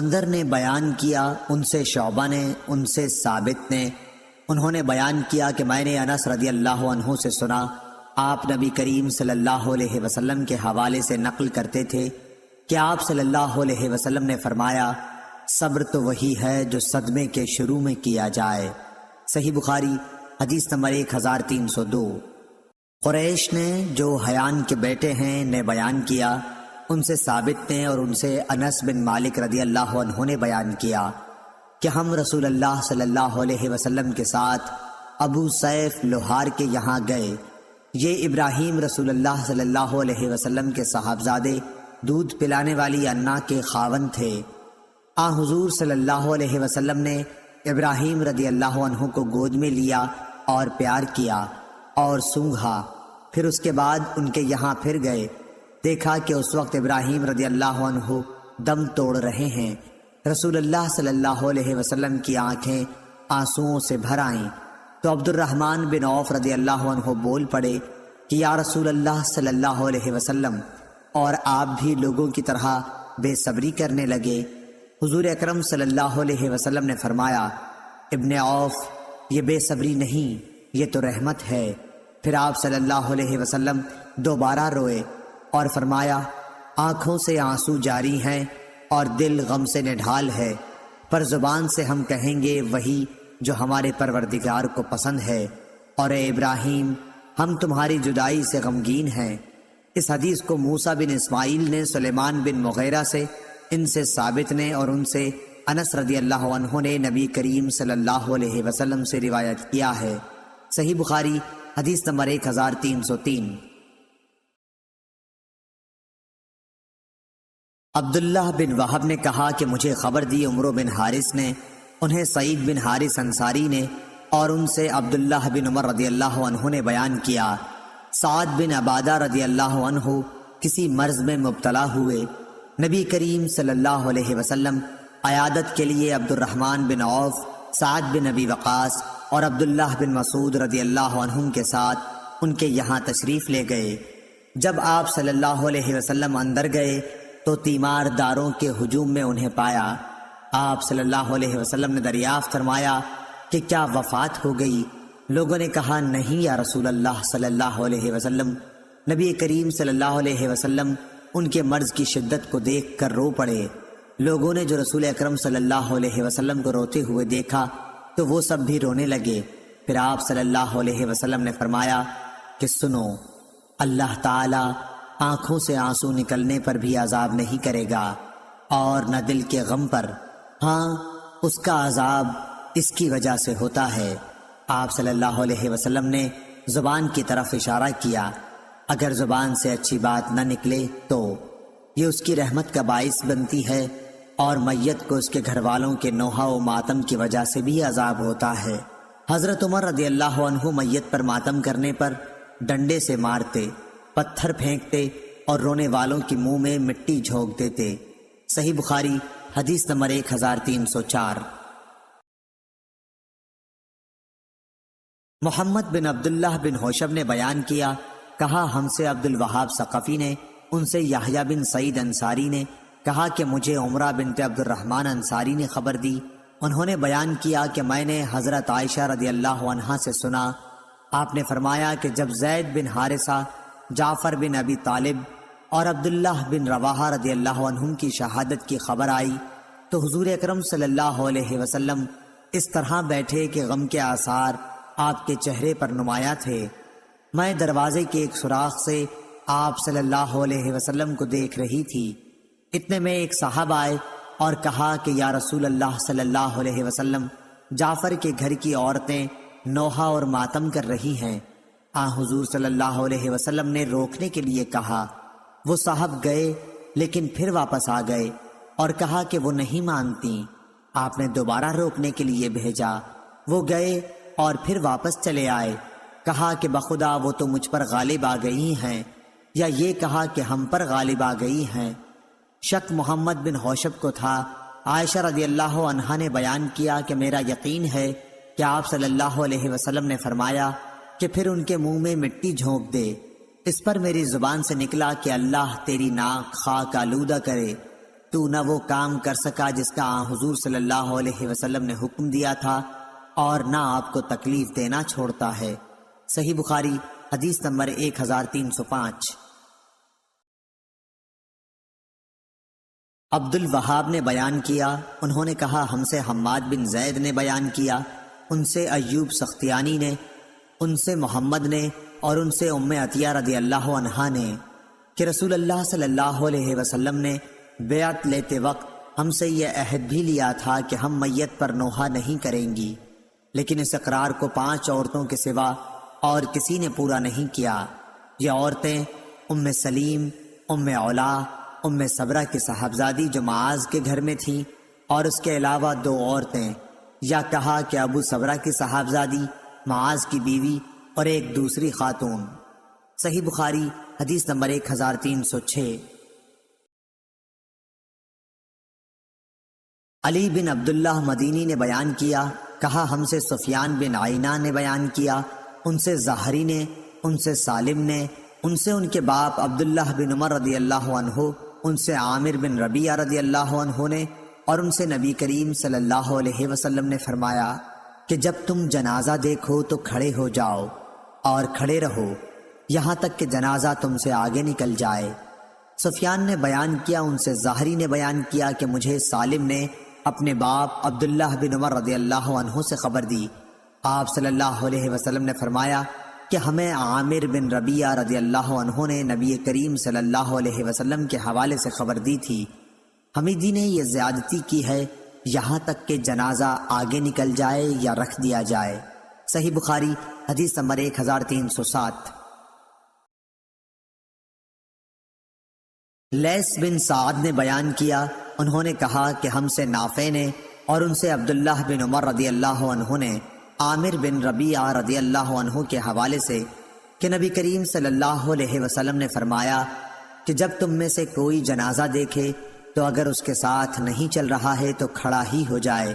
بندر نے بیان کیا، ان سے شعبہ نے، ان سے ثابت نے، انہوں نے بیان کیا کہ میں نے انس رضی اللہ عنہ سے سنا، آپ نبی کریم صلی اللہ علیہ وسلم کے حوالے سے نقل کرتے تھے کہ آپ صلی اللہ علیہ وسلم نے فرمایا، صبر تو وہی ہے جو صدمے کے شروع میں کیا جائے۔ صحیح بخاری حدیث نمبر 1302۔ قریش نے جو حیان کے بیٹے ہیں نے بیان کیا، ان سے ثابت نے اور ان سے انس بن مالک رضی اللہ عنہ نے بیان کیا کہ ہم رسول اللہ صلی اللہ علیہ وسلم کے ساتھ ابو سیف لوہار کے یہاں گئے۔ یہ ابراہیم رسول اللہ صلی اللہ علیہ وسلم کے صاحبزادے دودھ پلانے والی انا کے خاوند تھے۔ حضور صلی اللہ علیہ وسلم نے ابراہیم رضی اللہ عنہ کو گود میں لیا اور پیار کیا اور سونگھا، پھر اس کے بعد ان کے یہاں پھر گئے، دیکھا کہ اس وقت ابراہیم رضی اللہ عنہ دم توڑ رہے ہیں۔ رسول اللہ صلی اللہ علیہ وسلم کی آنکھیں آنسوؤں سے بھر آئیں تو عبد الرحمن بن عوف رضی اللہ عنہ بول پڑے کہ یا رسول اللہ صلی اللہ علیہ وسلم، اور آپ بھی لوگوں کی طرح بے صبری کرنے لگے۔ حضور اکرم صلی اللہ علیہ وسلم نے فرمایا، ابن عوف، یہ بے صبری نہیں، یہ تو رحمت ہے۔ پھر آپ صلی اللہ علیہ وسلم دوبارہ روئے اور فرمایا، آنکھوں سے آنسو جاری ہیں اور دل غم سے نڈھال ہے، پر زبان سے ہم کہیں گے وہی جو ہمارے پروردگار کو پسند ہے، اور اے ابراہیم، ہم تمہاری جدائی سے غمگین ہیں۔ اس حدیث کو موسیٰ بن اسماعیل نے سلیمان بن مغیرہ سے، ان سے ثابت نے اور ان سے انس رضی اللہ عنہ نے نبی کریم صلی اللہ علیہ وسلم سے روایت کیا ہے۔ صحیح بخاری حدیث نمبر 1303۔ عبداللہ بن وہب نے کہا کہ مجھے خبر دی عمرو بن حارث نے، انہیں سعید بن حارث انصاری نے، اور ان سے عبداللہ بن عمر رضی اللہ عنہ نے بیان کیا، سعد بن عبادہ رضی اللہ عنہ کسی مرض میں مبتلا ہوئے، نبی کریم صلی اللہ علیہ وسلم عیادت کے لیے عبد الرحمن بن عوف، سعد بن ابی وقاص اور عبداللہ بن مسعود رضی اللہ عنہم کے ساتھ ان کے یہاں تشریف لے گئے۔ جب آپ صلی اللہ علیہ وسلم اندر گئے تو تیمار داروں کے ہجوم میں انہیں پایا۔ آپ صلی اللہ علیہ وسلم نے دریافت فرمایا کہ کیا وفات ہو گئی؟ لوگوں نے کہا، نہیں یا رسول اللہ صلی اللہ علیہ وسلم۔ نبی کریم صلی اللہ علیہ وسلم ان کے مرض کی شدت کو دیکھ کر رو پڑے۔ لوگوں نے جو رسول اکرم صلی اللہ علیہ وسلم کو روتے ہوئے دیکھا تو وہ سب بھی رونے لگے۔ پھر آپ صلی اللہ علیہ وسلم نے فرمایا کہ سنو، اللہ تعالی آنکھوں سے آنسو نکلنے پر بھی عذاب نہیں کرے گا، اور نہ دل کے غم پر، ہاں اس کا عذاب اس کی وجہ سے ہوتا ہے۔ آپ صلی اللہ علیہ وسلم نے زبان کی طرف اشارہ کیا، اگر زبان سے اچھی بات نہ نکلے تو یہ اس کی رحمت کا باعث بنتی ہے، اور میت کو اس کے گھر والوں کے نوحہ و ماتم کی وجہ سے بھی عذاب ہوتا ہے۔ حضرت عمر رضی اللہ عنہ میت پر ماتم کرنے پر ڈنڈے سے مارتے، پتھر پھینکتے اور رونے والوں کی منہ میں مٹی جھونک دیتے۔ صحیح بخاری حدیث نمبر 1304۔ محمد بن عبداللہ بن حوشب نے بیان کیا، کہا ہم سے عبد الوہاب ثقفی نے، ان سے یحییٰ بن سعید انصاری نے کہا کہ مجھے عمرہ بنت عبد الرحمن انصاری نے خبر دی۔ انہوں نے بیان کیا کہ میں نے حضرت عائشہ رضی اللہ عنہا سے سنا، آپ نے فرمایا کہ جب زید بن حارثہ، جعفر بن ابی طالب اور عبداللہ بن رواحہ رضی اللہ عنہم کی شہادت کی خبر آئی تو حضور اکرم صلی اللہ علیہ وسلم اس طرح بیٹھے کہ غم کے آثار آپ کے چہرے پر نمایاں تھے۔ میں دروازے کے ایک سوراخ سے آپ صلی اللہ علیہ وسلم کو دیکھ رہی تھی۔ اتنے میں ایک صاحب آئے اور کہا کہ یا رسول اللہ صلی اللہ علیہ وسلم، جعفر کے گھر کی عورتیں نوحہ اور ماتم کر رہی ہیں۔ حضور صلی اللہ علیہ وسلم نے روکنے کے لیے کہا، وہ صاحب گئے لیکن پھر واپس آ گئے اور کہا کہ وہ نہیں مانتی۔ آپ نے دوبارہ روکنے کے لیے بھیجا، وہ گئے اور پھر واپس چلے آئے۔ کہا کہ بخدا وہ تو مجھ پر غالب آ گئی ہیں، یا یہ کہا کہ ہم پر غالب آ گئی ہیں۔ شک محمد بن حوشب کو تھا۔ عائشہ رضی اللہ عنہا نے بیان کیا کہ میرا یقین ہے کہ آپ صلی اللہ علیہ وسلم نے فرمایا کہ پھر ان کے منہ میں مٹی جھونک دے۔ اس پر میری زبان سے نکلا کہ اللہ تیری ناک خاک آلودہ کرے۔ تو نہ وہ کام کر سکا جس کا حضور صلی اللہ علیہ وسلم نے حکم دیا تھا اور نہ آپ کو تکلیف دینا چھوڑتا ہے۔ صحیح بخاری حدیث نمبر 1305۔ عبد الوہاب نے بیان کیا، انہوں نے کہا ہم سے حماد بن زید نے بیان کیا، ان سے ایوب سختیانی نے، ان سے محمد نے، اور ان سے ام عطیہ رضی اللہ عنہا نے کہ رسول اللہ صلی اللہ علیہ وسلم نے بیعت لیتے وقت ہم سے یہ عہد بھی لیا تھا کہ ہم میت پر نوحہ نہیں کریں گی، لیکن اس اقرار کو 5 عورتوں کے سوا اور کسی نے پورا نہیں کیا۔ یہ عورتیں ام سلیم، ام علا، ام صبرہ کی صاحبزادی جو معاذ کے گھر میں تھی، اور اس کے علاوہ 2 عورتیں، یا کہا کہ ابو صبرہ کی صاحبزادی، معاذ کی بیوی، اور ایک دوسری خاتون۔ صحیح بخاری حدیث نمبر 1306۔ علی بن عبداللہ مدینی نے بیان کیا، کہا ہم سے سفیان بن عینہ نے بیان کیا، ان سے زہری نے، ان سے سالم نے، ان سے ان کے باپ عبداللہ بن عمر رضی اللہ عنہ، ان سے عامر بن ربیعہ رضی اللہ عنہ نے، اور ان سے نبی کریم صلی اللہ علیہ وسلم نے فرمایا کہ جب تم جنازہ دیکھو تو کھڑے ہو جاؤ اور کھڑے رہو یہاں تک کہ جنازہ تم سے آگے نکل جائے۔ سفیان نے بیان کیا، ان سے زہری نے بیان کیا کہ مجھے سالم نے اپنے باپ عبداللہ بن عمر رضی اللہ عنہ سے خبر دی، آپ صلی اللہ علیہ وسلم نے فرمایا کہ ہمیں عامر بن ربیعہ رضی اللہ عنہ نے نبی کریم صلی اللہ علیہ وسلم کے حوالے سے خبر دی تھی، حمیدی نے یہ زیادتی کی ہے یہاں تک کہ جنازہ آگے نکل جائے یا رکھ دیا جائے۔ صحیح بخاری حدیث نمبر 1307۔ لیث بن سعد نے بیان کیا، انہوں نے کہا کہ ہم سے نافع نے اور ان سے عبداللہ بن عمر رضی اللہ عنہ نے عامر بن ربیعہ رضی اللہ عنہ کے حوالے سے کہ نبی کریم صلی اللہ علیہ وسلم نے فرمایا کہ جب تم میں سے کوئی جنازہ دیکھے تو اگر اس کے ساتھ نہیں چل رہا ہے تو کھڑا ہی ہو جائے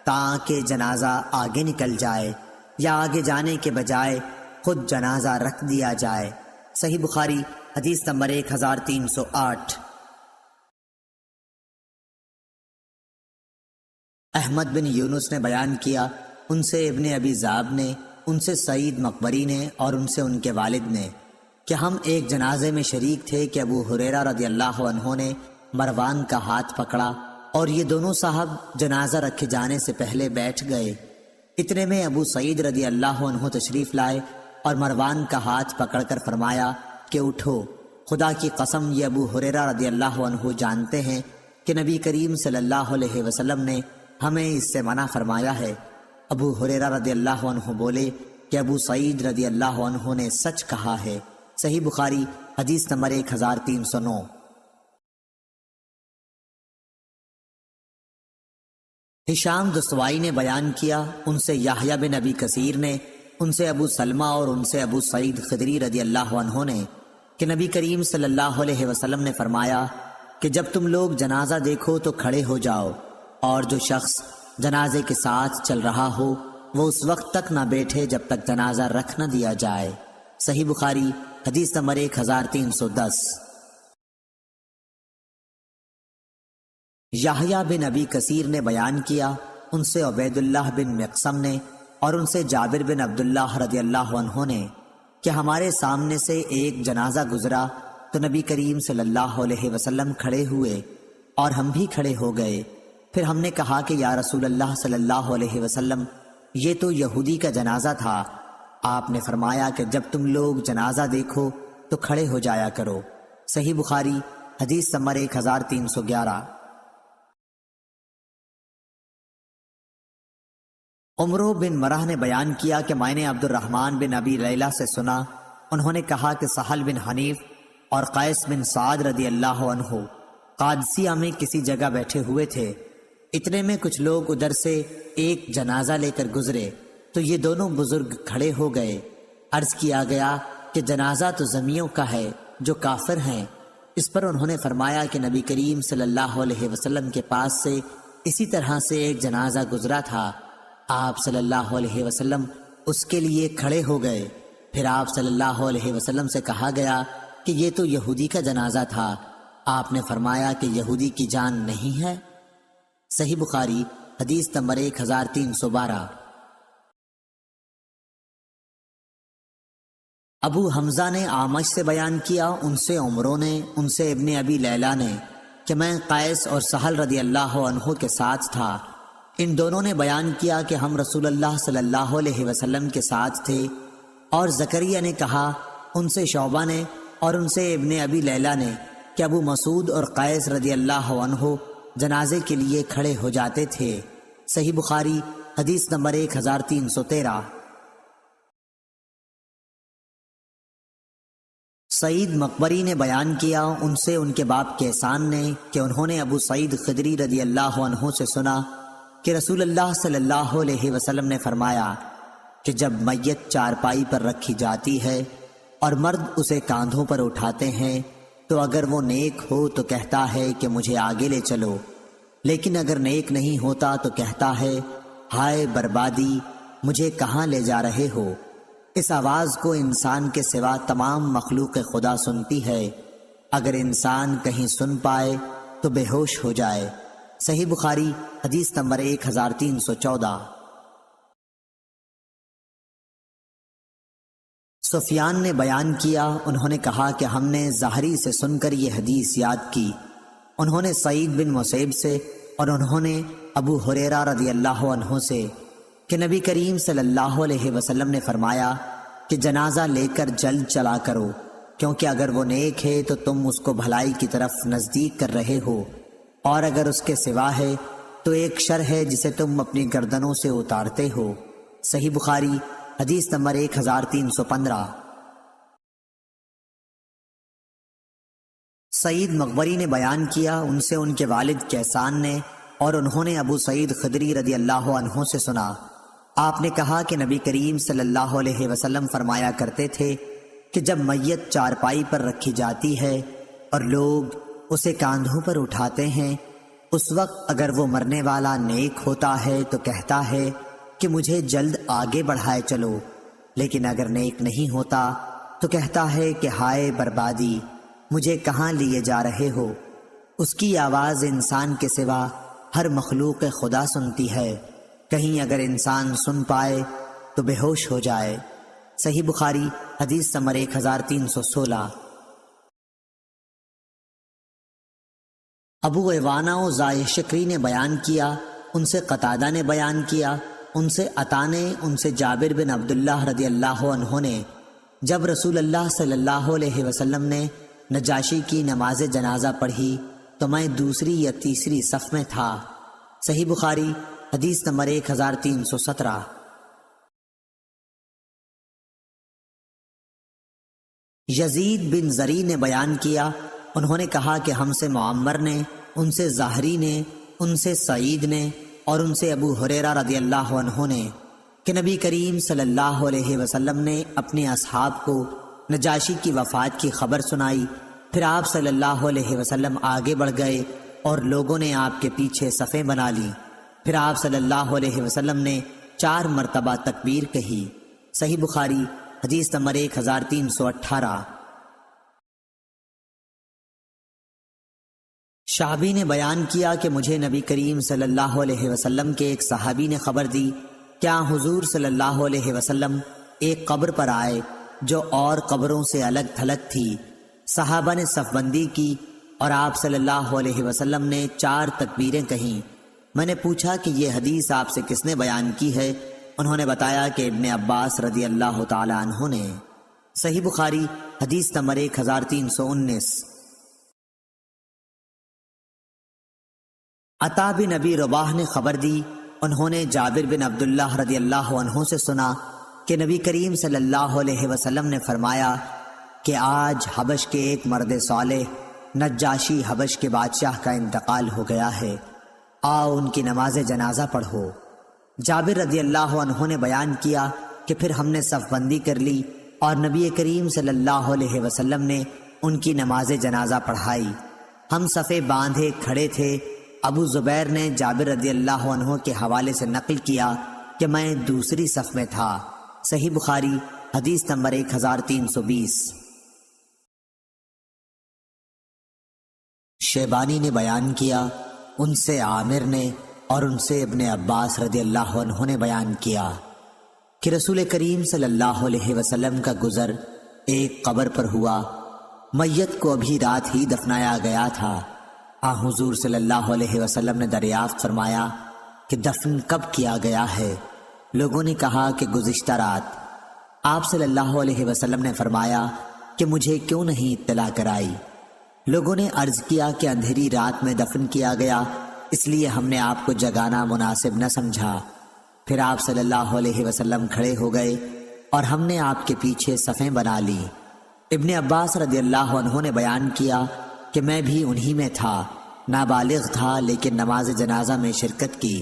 تاکہ جنازہ آگے نکل جائے، یا آگے جانے کے بجائے خود جنازہ رکھ دیا جائے۔ صحیح بخاری حدیث نمبر 1308۔ احمد بن یونس نے بیان کیا، ان سے ابن ابی ذئب نے، ان سے سعید مقبری نے، اور ان سے ان کے والد نے کہ ہم ایک جنازے میں شریک تھے کہ ابو ہریرہ رضی اللہ عنہ نے مروان کا ہاتھ پکڑا اور یہ دونوں صاحب جنازہ رکھے جانے سے پہلے بیٹھ گئے۔ اتنے میں ابو سعید رضی اللہ عنہ تشریف لائے اور مروان کا ہاتھ پکڑ کر فرمایا کہ اٹھو، خدا کی قسم یہ ابو ہریرہ رضی اللہ عنہ جانتے ہیں کہ نبی کریم صلی اللہ علیہ وسلم نے ہمیں اس سے منع فرمایا ہے۔ ابو ہریرہ رضی اللہ عنہ بولے کہ ابو سعید رضی اللہ عنہ نے سچ کہا ہے۔ صحیح بخاری حدیث نمبر 1309۔ ہشام دستوائی نے بیان کیا، ان سے یحییٰ بن ابی کثیر نے، ان سے ابو سلمہ اور ان سے ابو سعید خدری رضی اللہ عنہ نے کہ نبی کریم صلی اللہ علیہ وسلم نے فرمایا کہ جب تم لوگ جنازہ دیکھو تو کھڑے ہو جاؤ، اور جو شخص جنازے کے ساتھ چل رہا ہو وہ اس وقت تک نہ بیٹھے جب تک جنازہ رکھ نہ دیا جائے۔ صحیح بخاری حدیث نمبر 1310۔ یحییٰ بن ابی کثیر نے بیان کیا، ان سے عبید اللہ بن مقسم نے اور ان سے جابر بن عبداللہ رضی اللہ عنہ نے کہ ہمارے سامنے سے ایک جنازہ گزرا تو نبی کریم صلی اللہ علیہ وسلم کھڑے ہوئے اور ہم بھی کھڑے ہو گئے۔ پھر ہم نے کہا کہ یا رسول اللہ صلی اللہ علیہ وسلم، یہ تو یہودی کا جنازہ تھا۔ آپ نے فرمایا کہ جب تم لوگ جنازہ دیکھو تو کھڑے ہو جایا کرو۔ صحیح بخاری حدیث نمبر 1311۔ عمرو بن مرہ نے بیان کیا کہ میں نے عبد الرحمن بن ابی لیلہ سے سنا، انہوں نے کہا کہ سہل بن حنیف اور قیس بن سعد رضی اللہ عنہ قادسیہ میں کسی جگہ بیٹھے ہوئے تھے، اتنے میں کچھ لوگ ادھر سے ایک جنازہ لے کر گزرے تو یہ دونوں بزرگ کھڑے ہو گئے۔ عرض کیا گیا کہ جنازہ تو زمیوں کا ہے جو کافر ہیں۔ اس پر انہوں نے فرمایا کہ نبی کریم صلی اللہ علیہ وسلم کے پاس سے اسی طرح سے ایک جنازہ گزرا تھا، آپ صلی اللہ علیہ وسلم اس کے لیے کھڑے ہو گئے۔ پھر آپ صلی اللہ علیہ وسلم سے کہا گیا کہ یہ تو یہودی کا جنازہ تھا۔ آپ نے فرمایا کہ یہودی کی جان نہیں ہے؟ صحیح بخاری حدیث نمبر 1312۔ ابو حمزہ نے اعمش سے بیان کیا، ان سے عمرو نے، ان سے ابن ابی لیلہ نے کہ میں قیس اور سہل رضی اللہ عنہ کے ساتھ تھا۔ ان دونوں نے بیان کیا کہ ہم رسول اللہ صلی اللہ علیہ وسلم کے ساتھ تھے۔ اور زکریا نے کہا، ان سے شعبہ نے اور ان سے ابن ابی لیلہ نے کہ ابو مسعود اور قیس رضی اللہ عنہ جنازے کے لیے کھڑے ہو جاتے تھے۔ صحیح بخاری حدیث نمبر 1313۔ سعید مقبری نے بیان کیا، ان سے ان کے باپ کیسان نے کہ انہوں نے ابو سعید خدری رضی اللہ عنہ سے سنا کہ رسول اللہ صلی اللہ علیہ وسلم نے فرمایا کہ جب میت چارپائی پر رکھی جاتی ہے اور مرد اسے کاندھوں پر اٹھاتے ہیں تو اگر وہ نیک ہو تو کہتا ہے کہ مجھے آگے لے چلو، لیکن اگر نیک نہیں ہوتا تو کہتا ہے ہائے بربادی، مجھے کہاں لے جا رہے ہو۔ اس آواز کو انسان کے سوا تمام مخلوق خدا سنتی ہے، اگر انسان کہیں سن پائے تو بے ہوش ہو جائے۔ صحیح بخاری حدیث نمبر 1314۔ سفیان نے بیان کیا، انہوں نے کہا کہ ہم نے زہری سے سن کر یہ حدیث یاد کی، انہوں نے سعید بن مسیب سے اور انہوں نے ابو ہریرہ رضی اللہ عنہ سے کہ نبی کریم صلی اللہ علیہ وسلم نے فرمایا کہ جنازہ لے کر جلد چلا کرو، کیونکہ اگر وہ نیک ہے تو تم اس کو بھلائی کی طرف نزدیک کر رہے ہو، اور اگر اس کے سوا ہے تو ایک شر ہے جسے تم اپنی گردنوں سے اتارتے ہو۔ صحیح بخاری حدیث نمبر 1315۔ سعید مقبری نے بیان کیا، ان سے ان کے والد کیسان نے اور انہوں نے ابو سعید خدری رضی اللہ عنہ سے سنا، آپ نے کہا کہ نبی کریم صلی اللہ علیہ وسلم فرمایا کرتے تھے کہ جب میت چارپائی پر رکھی جاتی ہے اور لوگ اسے کاندھوں پر اٹھاتے ہیں، اس وقت اگر وہ مرنے والا نیک ہوتا ہے تو کہتا ہے کہ مجھے جلد آگے بڑھائے چلو، لیکن اگر نیک نہیں ہوتا تو کہتا ہے کہ ہائے بربادی، مجھے کہاں لیے جا رہے ہو۔ اس کی آواز انسان کے سوا ہر مخلوق خدا سنتی ہے، کہیں اگر انسان سن پائے تو بے ہوش ہو جائے۔ صحیح بخاری حدیث نمبر 1316۔ ابو عوانہ و زائے شکری نے بیان کیا، ان سے قتادہ نے بیان کیا، ان سے عطا نے، ان سے جابر بن عبداللہ رضی اللہ عنہ نے جب رسول اللہ صلی اللہ علیہ وسلم نے نجاشی کی نماز جنازہ پڑھی تو میں دوسری یا تیسری صف میں تھا۔ صحیح بخاری حدیث نمبر 1317۔ یزید بن زری نے بیان کیا، انہوں نے کہا کہ ہم سے معمر نے، ان سے ظاہری نے، ان سے سعید نے اور ان سے ابو ہریرہ رضی اللہ عنہ نے کہ نبی کریم صلی اللہ علیہ وسلم نے اپنے اصحاب کو نجاشی کی وفات کی خبر سنائی، پھر آپ صلی اللہ علیہ وسلم آگے بڑھ گئے اور لوگوں نے آپ کے پیچھے صفیں بنا لی، پھر آپ صلی اللہ علیہ وسلم نے 4 مرتبہ تکبیر کہی۔ صحیح بخاری حدیث نمبر 1318۔ شعبی نے بیان کیا کہ مجھے نبی کریم صلی اللہ علیہ وسلم کے ایک صحابی نے خبر دی کیا حضور صلی اللہ علیہ وسلم ایک قبر پر آئے جو اور قبروں سے الگ تھلگ تھی۔ صحابہ نے صف بندی کی اور آپ صلی اللہ علیہ وسلم نے 4 تکبیریں کہیں۔ میں نے پوچھا کہ یہ حدیث آپ سے کس نے بیان کی ہے؟ انہوں نے بتایا کہ ابن عباس رضی اللہ تعالی عنہ نے۔ صحیح بخاری حدیث نمبر 1319۔ عطا بن نبی رباح نے خبر دی، انہوں نے جابر بن عبداللہ رضی اللہ عنہ سے سنا کہ نبی کریم صلی اللہ علیہ وسلم نے فرمایا کہ آج حبش کے ایک مرد صالح نجاشی حبش کے بادشاہ کا انتقال ہو گیا ہے، آؤ ان کی نماز جنازہ پڑھو۔ جابر رضی اللہ عنہ نے بیان کیا کہ پھر ہم نے صف بندی کر لی اور نبی کریم صلی اللہ علیہ وسلم نے ان کی نماز جنازہ پڑھائی۔ ہم صفیں باندھے کھڑے تھے۔ ابو زبیر نے جابر رضی اللہ عنہ کے حوالے سے نقل کیا کہ میں دوسری صف میں تھا۔ صحیح بخاری حدیث نمبر 1320۔ شیبانی نے بیان کیا، ان سے عامر نے اور ان سے ابن عباس رضی اللہ عنہ نے بیان کیا کہ رسول کریم صلی اللہ علیہ وسلم کا گزر ایک قبر پر ہوا۔ میت کو ابھی رات ہی دفنایا گیا تھا۔ حضور صلی اللہ علیہ وسلم نے دریافت فرمایا کہ دفن کب کیا گیا ہے؟ لوگوں نے کہا کہ گزشتہ رات۔ آپ صلی اللہ علیہ وسلم نے فرمایا کہ مجھے کیوں نہیں اطلاع کرائی؟ لوگوں نے عرض کیا کہ اندھیری رات میں دفن کیا گیا، اس لیے ہم نے آپ کو جگانا مناسب نہ سمجھا۔ پھر آپ صلی اللہ علیہ وسلم کھڑے ہو گئے اور ہم نے آپ کے پیچھے صفیں بنا لی۔ ابن عباس رضی اللہ عنہ نے بیان کیا کہ میں بھی انہی میں تھا، نابالغ تھا لیکن نماز جنازہ میں شرکت کی۔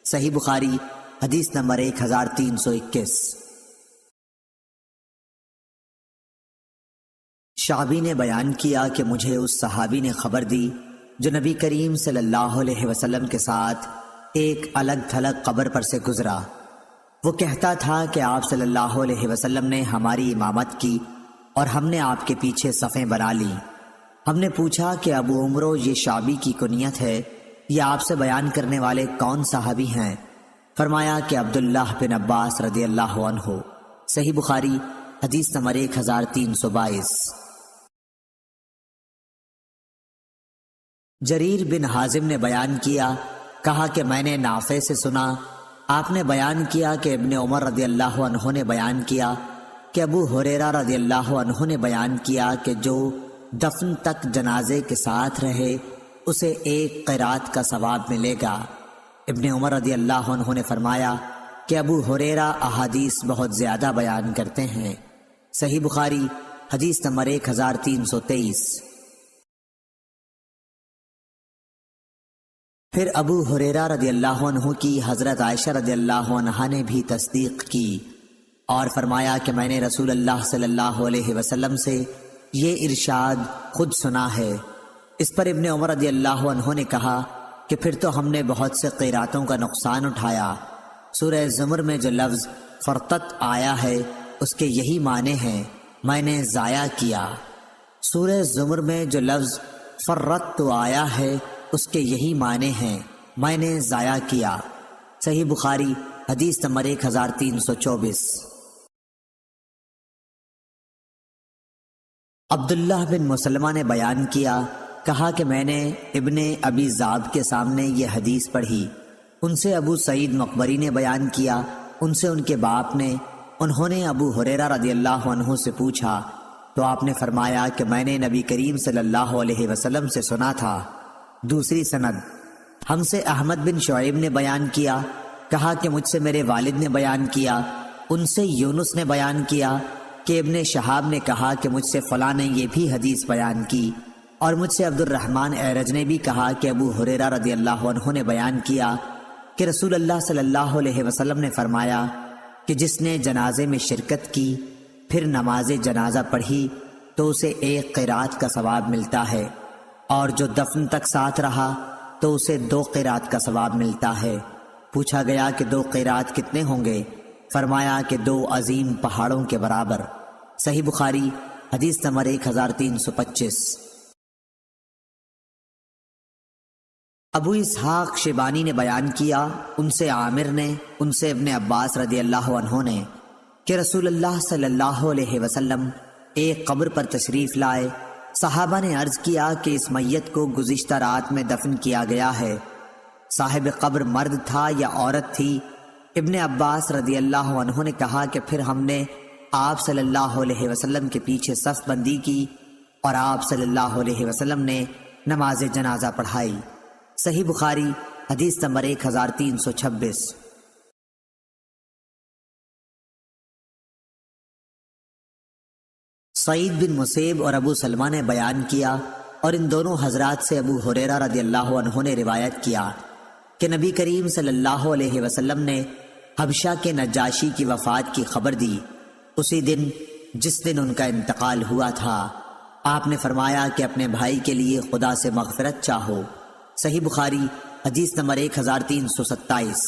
صحیح بخاری حدیث نمبر 1321۔ شعبی نے بیان کیا کہ مجھے اس صحابی نے خبر دی جو نبی کریم صلی اللہ علیہ وسلم کے ساتھ ایک الگ تھلگ قبر پر سے گزرا۔ وہ کہتا تھا کہ آپ صلی اللہ علیہ وسلم نے ہماری امامت کی اور ہم نے آپ کے پیچھے صفیں بنا لی۔ ہم نے پوچھا کہ ابو عمرو یہ شعبی کی کنیت ہے، یہ آپ سے بیان کرنے والے کون صحابی ہیں؟ فرمایا کہ عبداللہ بن عباس رضی اللہ عنہ۔ صحیح بخاری حدیث نمبر 1322۔ جریر بن حازم نے بیان کیا، کہا کہ میں نے نافع سے سنا، آپ نے بیان کیا کہ ابن عمر رضی اللہ عنہ نے بیان کیا کہ ابو ہریرہ رضی اللہ عنہ نے بیان کیا کہ جو دفن تک جنازے کے ساتھ رہے اسے ایک قرات کا ثواب ملے گا۔ ابن عمر رضی اللہ عنہ نے فرمایا کہ ابو ہریرہ احادیث بہت زیادہ بیان کرتے ہیں۔ صحیح بخاری حدیث نمبر 1323۔ پھر ابو ہریرہ رضی اللہ عنہ کی حضرت عائشہ رضی اللہ عنہا نے بھی تصدیق کی اور فرمایا کہ میں نے رسول اللہ صلی اللہ علیہ وسلم سے یہ ارشاد خود سنا ہے۔ اس پر ابن عمر رضی اللہ عنہ نے کہا کہ پھر تو ہم نے بہت سے قیراتوں کا نقصان اٹھایا۔ سورہ زمر میں جو لفظ فرتت آیا ہے اس کے یہی معنی ہیں، میں نے ضائع کیا۔ سورہ زمر میں جو لفظ فرت تو آیا ہے اس کے یہی معنی ہیں، میں نے ضائع کیا۔ صحیح بخاری حدیث نمبر 1324۔ عبداللہ بن مسلمہ نے بیان کیا، کہا کہ میں نے ابن ابی ذئب کے سامنے یہ حدیث پڑھی، ان سے ابو سعید مقبری نے بیان کیا، ان سے ان کے باپ نے، انہوں نے ابو ہریرہ رضی اللہ عنہ سے پوچھا تو آپ نے فرمایا کہ میں نے نبی کریم صلی اللہ علیہ وسلم سے سنا تھا۔ دوسری سند ہم سے احمد بن شعیب نے بیان کیا، کہا کہ مجھ سے میرے والد نے بیان کیا، ان سے یونس نے بیان کیا کہ ابن شہاب نے کہا کہ مجھ سے فلاں نے یہ بھی حدیث بیان کی، اور مجھ سے عبد الرحمن اعرج نے بھی کہا کہ ابو ہریرہ رضی اللہ عنہ نے بیان کیا کہ رسول اللہ صلی اللہ علیہ وسلم نے فرمایا کہ جس نے جنازے میں شرکت کی پھر نماز جنازہ پڑھی تو اسے ایک قرات کا ثواب ملتا ہے، اور جو دفن تک ساتھ رہا تو اسے 2 قرات کا ثواب ملتا ہے۔ پوچھا گیا کہ 2 قرات کتنے ہوں گے؟ فرمایا کہ 2 عظیم پہاڑوں کے برابر۔ صحیح بخاری حدیث نمبر 1325۔ ابو اسحاق شیبانی نے بیان کیا، ان سے عامر نے، ان سے ابن عباس رضی اللہ عنہ نے کہ رسول اللہ صلی اللہ علیہ وسلم ایک قبر پر تشریف لائے۔ صحابہ نے عرض کیا کہ اس میت کو گزشتہ رات میں دفن کیا گیا ہے، صاحب قبر مرد تھا یا عورت تھی؟ ابن عباس رضی اللہ عنہ نے کہا کہ پھر ہم نے آپ صلی اللہ علیہ وسلم کے پیچھے صف بندی کی اور آپ صلی اللہ علیہ وسلم نے نماز جنازہ پڑھائی۔ صحیح بخاری حدیث نمبر 1326۔ سعید بن مسیب اور ابو سلمہ نے بیان کیا اور ان دونوں حضرات سے ابو ہریرہ رضی اللہ عنہ نے روایت کیا کہ نبی کریم صلی اللہ علیہ وسلم نے حبشہ کے نجاشی کی وفات کی خبر دی اسی دن جس دن ان کا انتقال ہوا تھا۔ آپ نے فرمایا کہ اپنے بھائی کے لیے خدا سے مغفرت چاہو۔ صحیح بخاری حدیث نمبر 1327۔